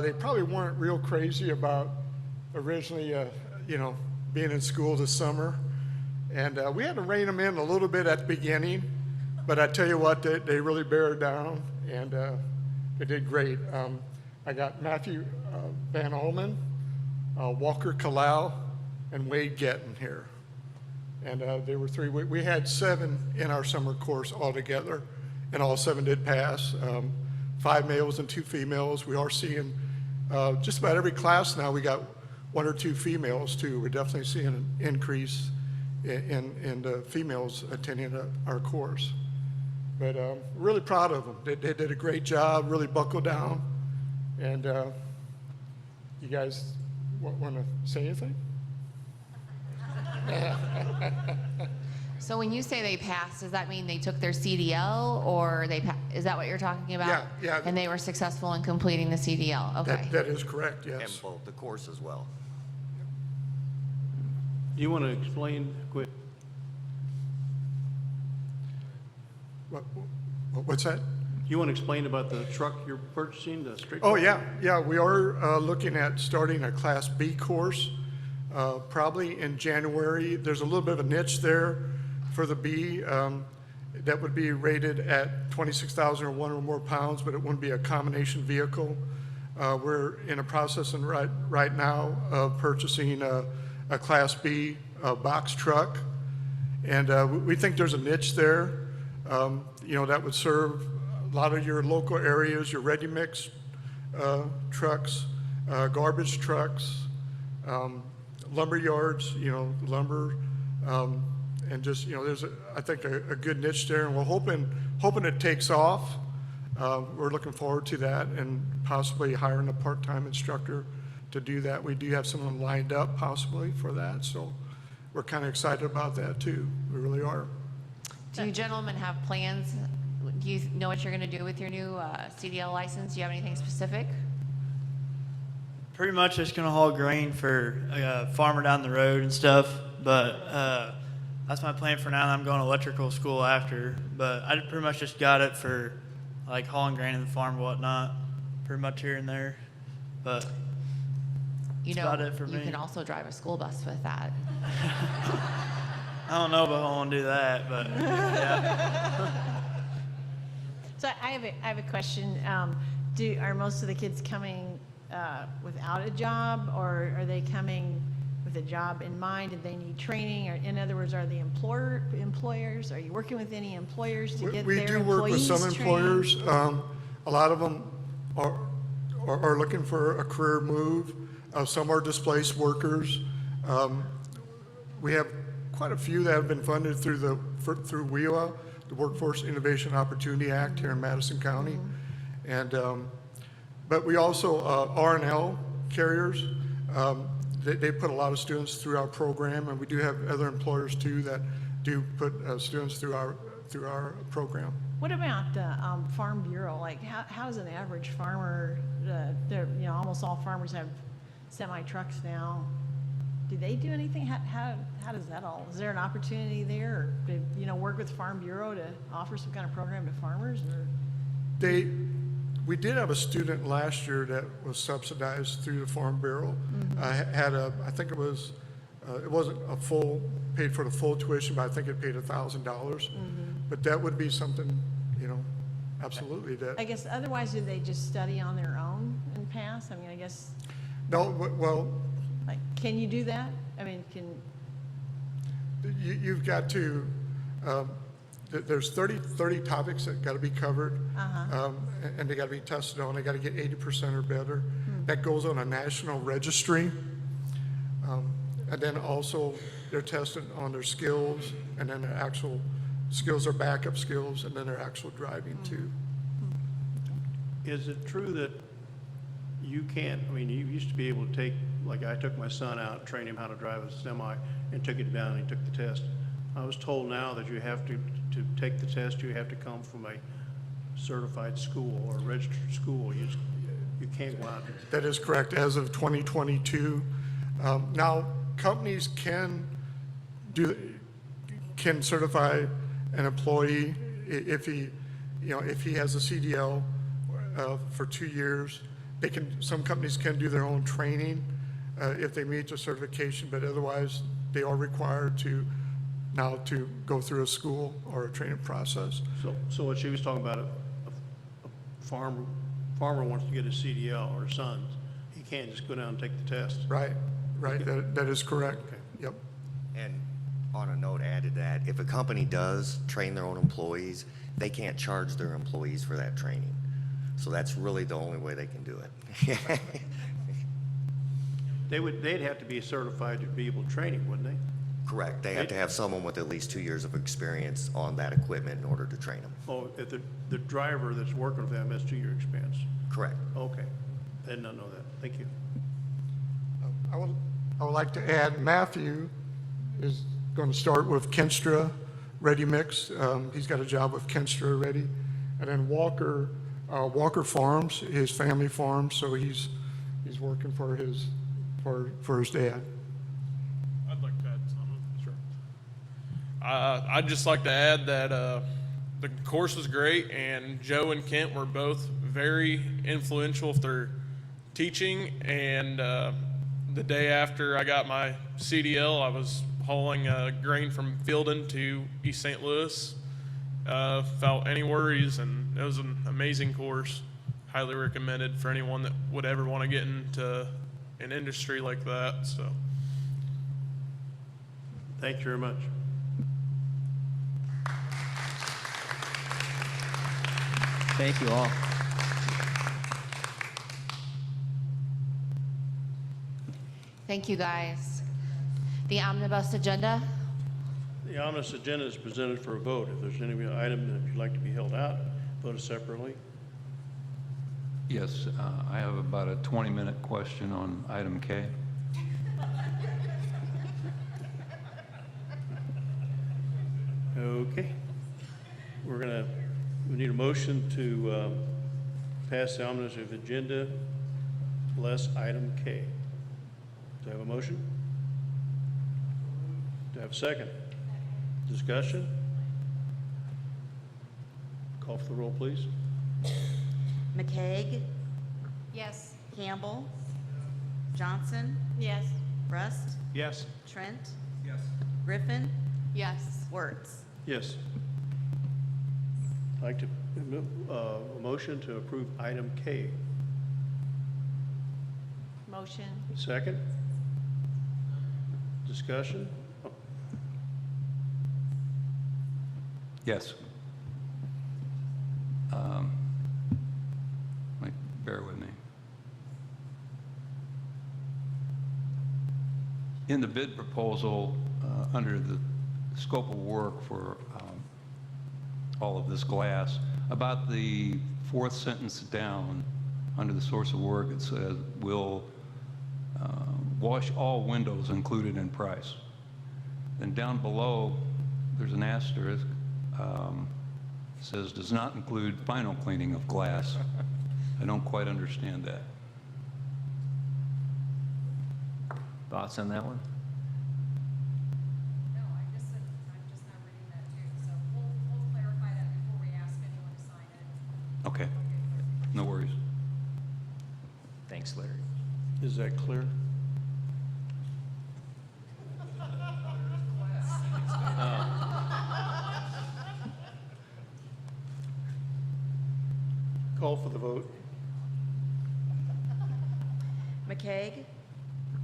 They probably weren't real crazy about originally, being in school this summer. And we had to rein them in a little bit at the beginning, but I tell you what, they really bear down, and they did great. I got Matthew Van Ullman, Walker Kalau, and Wade Getton here. And they were three. We had 7 in our summer course altogether, and all 7 did pass. 5 males and 2 females. We are seeing just about every class now, we got 1 or 2 females too. We're definitely seeing an increase in the females attending our course. But really proud of them. They did a great job, really buckled down. And you guys want to say anything?
So when you say they passed, does that mean they took their CDL, or is that what you're talking about?
Yeah.
And they were successful in completing the CDL? Okay.
That is correct, yes.
And both the course as well.
Do you want to explain quick?
What's that?
Do you want to explain about the truck you're purchasing, the street?
Oh, yeah. We are looking at starting a Class B course probably in January. There's a little bit of a niche there for the B. That would be rated at 26,001 or more pounds, but it wouldn't be a combination vehicle. We're in a process right now of purchasing a Class B box truck, and we think there's a niche there. That would serve a lot of your local areas, your ready-mix trucks, garbage trucks, lumber yards, lumber And just, there's, I think, a good niche there, and we're hoping it takes off. We're looking forward to that and possibly hiring a part-time instructor to do that. We do have someone lined up possibly for that, so we're kind of excited about that too. We really are.
Do you gentlemen have plans? Do you know what you're going to do with your new CDL license? Do you have anything specific?
Pretty much just gonna haul grain for a farmer down the road and stuff, but that's my plan for now. I'm going to electrical school after, but I pretty much just got it for like hauling grain in the farm and whatnot, pretty much here and there, but
You
that's
know,
about it for
you
me.
can also drive a school bus with that.
I don't know if I want to do that, but yeah.
So I have a question. Are most of the kids coming without a job, or are they coming with a job in mind and they need training? Or in other words, are the employers? Are you working with any employers to get
We
their
do work with
employees
some
trained?
employers. A lot of them are looking for a career move. Some are displaced workers. We have quite a few that have been funded through WIOA, the Workforce Innovation Opportunity Act here in Madison County. And but we also, R&L carriers, they put a lot of students through our program, and we do have other employers too that do put students through our program.
What about Farm Bureau? Like, how is an average farmer? Almost all farmers have semi trucks now. Do they do anything? How does that all? Is there an opportunity there, or to work with Farm Bureau to offer some kind of program to farmers? Or
We did have a student last year that was subsidized through the Farm Bureau. I think it wasn't paid for the full tuition, but I think it paid $1,000. But that would be something, absolutely that.
I guess otherwise, do they just study on their own and pass? I mean, I guess.
No, well,
Like, can you do that? I mean,
you've got to, there's 30 topics that got to be covered, and they got to be tested on. They got to get 80% or better. That goes on a national registry. And then also they're tested on their skills, and then their actual skills are backup skills, and then their actual driving too.
Is it true that you can't, you used to be able to take, like I took my son out, trained him how to drive a semi, and took it down, and he took the test. I was told now that you have to take the test, you have to come from a certified school or a registered school. You can't go out.
That is correct, as of 2022. Now, companies can certify an employee if he has a CDL for 2 years. Some companies can do their own training if they meet the certification, but otherwise they are required to go through a school or a training process.
So what she was talking about, a farmer wants to get a CDL, or sons, he can't just go down and take the test.
Right, that is correct.
Okay.
Yep.
And on a note added to that, if a company does train their own employees, they can't charge their employees for that training. So that's really the only way they can do it.
They'd have to be certified to be able to train him, wouldn't they?
Correct. They have to have someone with at least 2 years of experience on that equipment in order to train them.
Oh, if the driver that's working with them has 2-year experience.
Correct.
Okay, I did not know that. Thank you.
I would like to add, Matthew is going to start with Kenstra Ready Mix. He's got a job with Kenstra Ready. And then Walker Farms, his family farm, so he's working for his dad.
I'd like to add something. Sure. I'd just like to add that the course was great, and Joe and Kent were both very influential with their teaching. And the day after I got my CDL, I was hauling grain from Fielden to East St. Louis without any worries, and it was an amazing course. Highly recommended for anyone that would ever want to get into an industry like that. So,
Thank you very much.
Thank you all.
Thank you, guys. The omnibus agenda.
The omnibus agenda is presented for a vote. If there's any item that you'd like to be held out, vote it separately.
Yes, I have about a 20-minute question on item K.
Okay. We need a motion to pass the omnibus agenda less item K. Do I have a motion? Do I have a second? Discussion? Call for the roll, please.
McCaig,
Yes.
Campbell, Johnson,
Yes.
Rust,
Yes.
Trent,
Yes.
Griffin,
Yes.
Wertz.
Yes. I'd like to, a motion to approve item K.
Motion.
Second? Discussion?
Yes. Bear with me. In the bid proposal, under the scope of work for all of this glass, about the fourth sentence down, under the source of work, it says, will wash all windows included in price. Then down below, there's an asterisk, says, does not include final cleaning of glass. I don't quite understand that.
Thoughts on that one?
No, I'm just not reading that too, so we'll clarify that before we ask anyone to sign it.
Okay, no worries.
Thanks, Larry.
Is that clear? Call for the vote.
McCaig,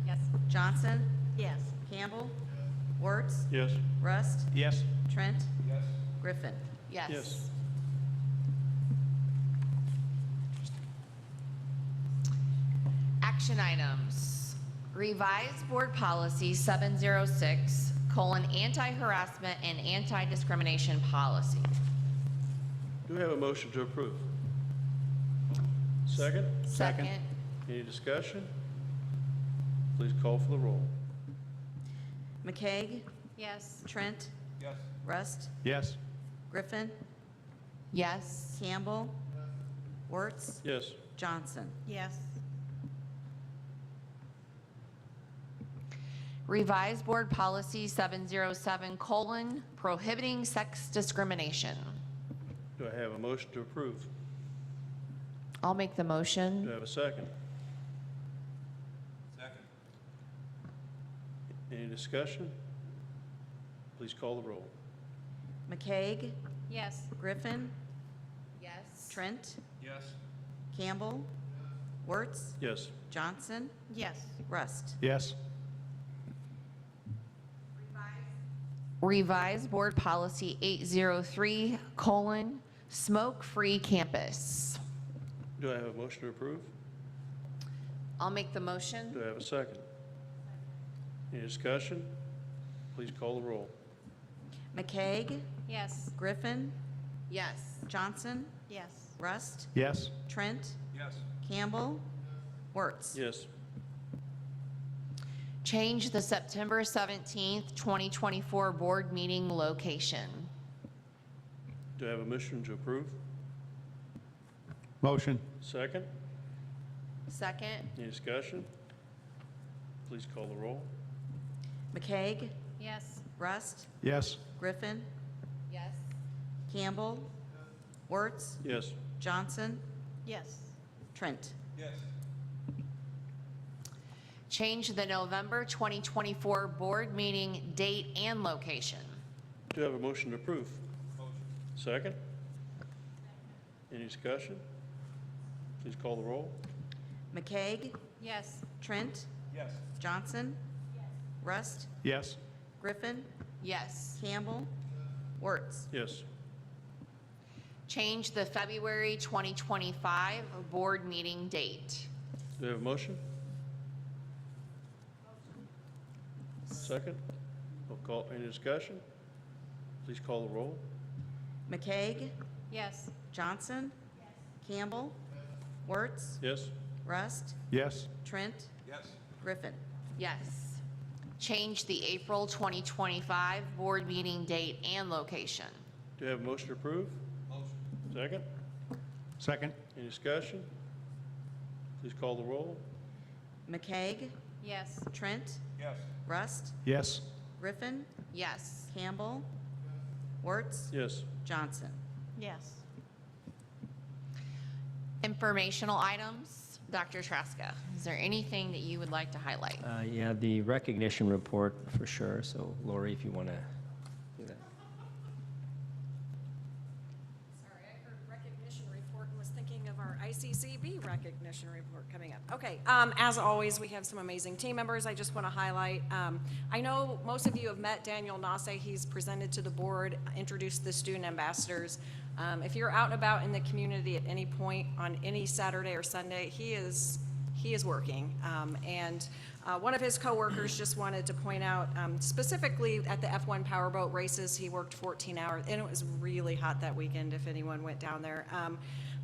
Yes.
Johnson,
Yes.
Campbell, Wertz,
Yes.
Rust,
Yes.
Trent, Griffin.
Yes.
Yes.
Action items. Revised board policy 706, anti-harassment and anti-discrimination policy.
Do we have a motion to approve? Second?
Second.
Any discussion? Please call for the roll.
McCaig,
Yes.
Trent,
Yes.
Rust,
Yes.
Griffin,
Yes.
Campbell, Wertz,
Yes.
Johnson.
Yes.
Revised board policy 707, prohibiting sex discrimination.
Do I have a motion to approve?
I'll make the
Do
motion.
I have a second?
Second.
Any discussion? Please call the roll.
McCaig,
Yes.
Griffin,
Yes.
Trent,
Yes.
Campbell, Wertz,
Yes.
Johnson,
Yes.
Rust.
Yes.
Revised board policy 803, smoke-free campus.
Do I have a motion to approve?
I'll make the motion.
Do I have a second? Any discussion? Please call the roll.
McCaig,
Yes.
Griffin,
Yes.
Johnson,
Yes.
Rust,
Yes.
Trent,
Yes.
Campbell, Wertz.
Yes.
Change the September 17th, 2024 board meeting location.
Do I have a motion to approve?
Motion.
Second?
Second.
Any discussion? Please call the roll.
McCaig,
Yes.
Rust,
Yes.
Griffin,
Yes.
Campbell, Wertz,
Yes.
Johnson,
Yes.
Trent.
Yes.
Change the November 2024 board meeting date and location.
Do I have a motion to approve? Second? Any discussion? Please call the roll.
McCaig,
Yes.
Trent,
Yes.
Johnson, Rust,
Yes.
Griffin,
Yes.
Campbell, Wertz.
Yes.
Change the February 2025 board meeting date.
Do I have a motion? Second? We'll call, any discussion? Please call the roll.
McCaig,
Yes.
Johnson, Campbell, Wertz,
Yes?
Rust,
Yes?
Trent,
Yes.
Griffin.
Yes. Change the April 2025 board meeting date and location.
Do you have a motion to approve? Motion. Second?
Second?
Any discussion? Please call the roll.
McCaig,
Yes.
Trent,
Yes.
Rust,
Yes?
Griffin,
Yes.
Campbell, Wertz,
Yes.
Johnson.
Yes.
Informational items. Dr. Traska, is there anything that you would like to highlight?
Yeah, the recognition report for sure. So Lori, if you want to do that.
Sorry, I heard recognition report and was thinking of our ICCB recognition report coming up. Okay, as always, we have some amazing team members I just want to highlight. I know most of you have met Daniel Nase. He's presented to the board, introduced the student ambassadors. If you're out and about in the community at any point on any Saturday or Sunday, he is working. One of his coworkers just wanted to point out, specifically at the F1 powerboat races, he worked 14 hours, and it was really hot that weekend if anyone went down there.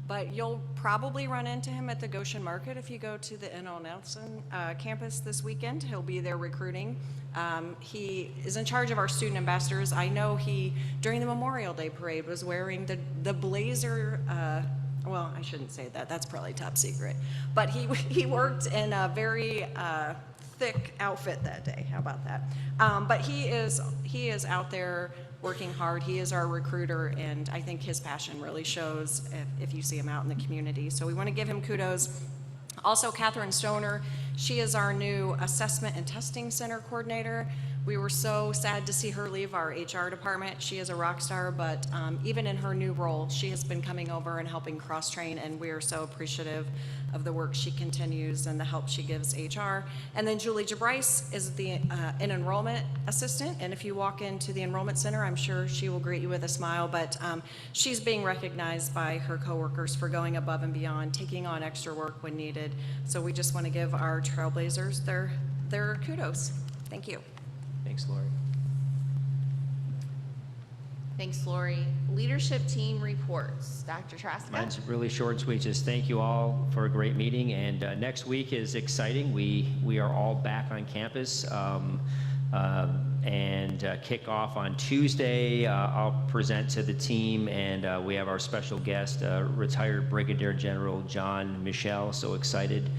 But you'll probably run into him at the Goshen Market if you go to the N.L. Nelson campus this weekend. He'll be there recruiting. He is in charge of our student ambassadors. I know he, during the Memorial Day parade, was wearing the blazer, well, I shouldn't say that. That's probably top secret. But he worked in a very thick outfit that day. How about that? But he is out there working hard. He is our recruiter, and I think his passion really shows if you see him out in the community. So we want to give him kudos. Also, Catherine Stoner, she is our new Assessment and Testing Center coordinator. We were so sad to see her leave our HR department. She is a rock star, but even in her new role, she has been coming over and helping cross-train, and we are so appreciative of the work she continues and the help she gives HR. And then Julie Jabrice is an enrollment assistant, and if you walk into the enrollment center, I'm sure she will greet you with a smile, but she's being recognized by her coworkers for going above and beyond, taking on extra work when needed. So we just want to give our trailblazers their kudos. Thank you.
Thanks, Lori.
Thanks, Lori. Leadership team reports. Dr. Traska?
Mine's really short and sweet. Just thank you all for a great meeting. And next week is exciting. We are all back on campus and kick off on Tuesday. I'll present to the team, and we have our special guest, retired Brigadier General John Michel. So excited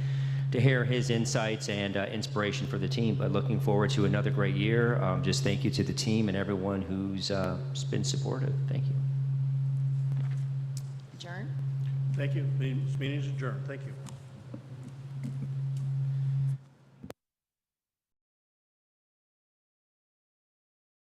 to hear his insights and inspiration for the team. But looking forward to another great year. Just thank you to the team and everyone who's been supportive. Thank you.
Adjourn?
Thank you. Meeting is adjourned. Thank you.